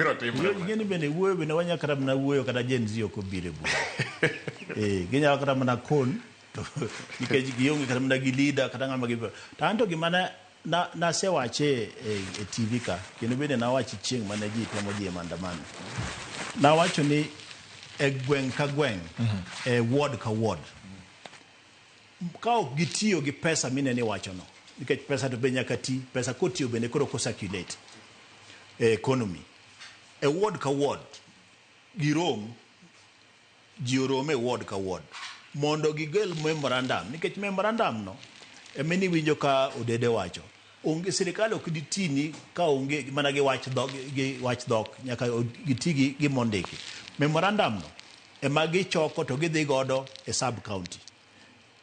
biro timore. Ngeni bende wuoyo bende wanya kata mana wuoyo kata Gen Z ok obire bu. Ginyalo kata mana kon to nikech gionge kata mana gi leader kata ng'ama gi. Tanto gimana na sewache e TV ka kendo bende na wachi chieng' mane ji temo dhi e maandamano. Na wacho ni e gweng' ka gweng' e ward ka ward ka ok gitiyo gi pesa mineni wacho no nikech pesa to be nyaka ti pesa kotiyo bende koro ko circulate economy e ward ka ward girom ji orome ward ka ward mondo gigel memorandum nikech memorandum no emeni winjo ka odede wacho onge sirikal ok ditini ka onge mana gi wach dhok nyaka gitigi gi mondiki memorandum no ema gichoko to gidhi godo e sub county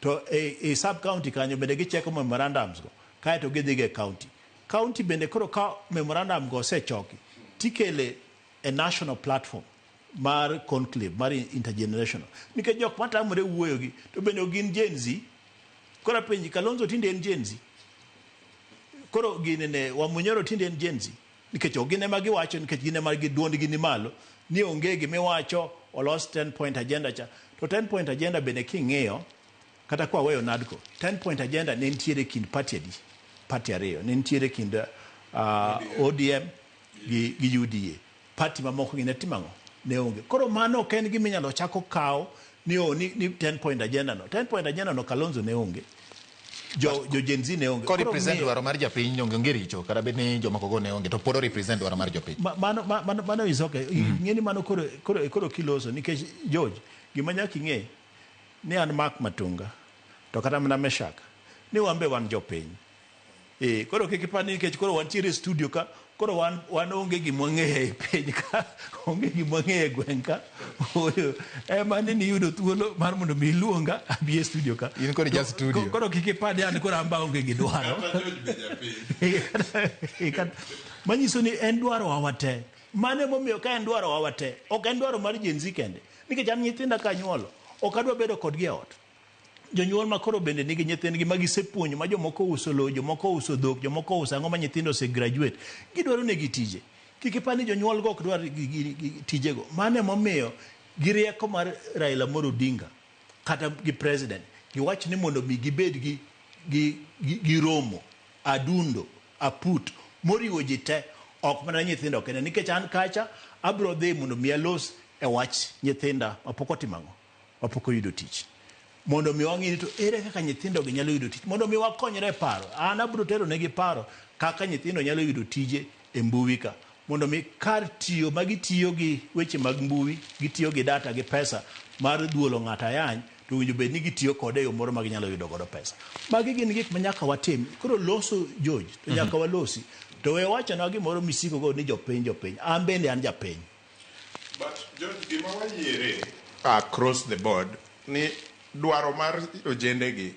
to e sub county kanyo bende gicheko memorandums go kae to gidhi ge county bende koro ka memorandum go osechoki tikele a national platform mar conclave mar intergenerational nikech jok matamore wuoyo gi to bende gin Gen Z koro penji Kalonzo tinde en Gen Z koro ginene Wamunyoro tinde en Gen Z nikech ogine ma giwacho nikech gine ma giduondgi ni malo ni onge gimiwacho olos 10 point agenda cha to 10 point agenda bende king'iyo kata kwa weyo nadko 10 point agenda ne ntiere kind party ariyo ne ntiere kind ODM gi UDA party mamoko gine timango ne onge koro mano ok en giminyalo chako kawo ni 10 point agenda no 10 point agenda no Kalonzo ne onge jo Gen Z ne onge ko represent dwaro mar japiny onge richo kata bed ni jomako go ne onge to pod represent dwaro mar jopiny mano is okay ngeni mano koro kiloso nikech George gima nyaki ng'e ni an Mark Matunga to kata mana Meshak ni wambe wan jopiny koro kikipani nikech koro wantiere studio ka koro wan onge gimwang'e e piny ka onge gimwang'e e gweng' ka mane ni yudo thuolo mar mondo mi iluonga abie studio ka in koro just studio koro kikipani an koro amba onge gi dwaro manyiso ni en dwaro wawate mane momiyo ka en dwaro wawate ok en dwaro mar Gen Z kende nikech an nyithinda ka nyuolo ok adwa bedo kodgi e ot jonyuol makoro bende nigi nyithindgi magisepuonyo ma jomoko uso lo jomoko uso dhok jomoko uso ang'o ma nyithindo ose graduate gidwaro negi tije kikipani jonyuol go ok dwar tije go mane momiyo girieko mar Raila Amolo Odinga kata gi president giwach ni mondo mi gibed gi romo adundo aput moriwo ji te ok mana nyithindo kende nikech an kacha abro dhi mondo mi alos e wach nyithinda mapok otimang'o mapok oyudo tich mondo mi wang'ini to ere kaka nyithindo gi nyalo yudo tich mondo mi wakonyre paro an abro tero negi paro kaka nyithindo nyalo yudo tije e mbui ka mondo mi kar tiyo magitiyo gi weche mag mbui gitiyo gi data gi pesa mar duolo ng'ata yany to winjo bed ni gitiyo kode yo moro maginyalo yudo godo pesa magi gin gik ma nyaka watim koro loso George to nyaka walosi to we wacho na gimoro misiko go ni jopiny an bende an japiny but George gima wayiere across the board ni dwaro mar ojende gi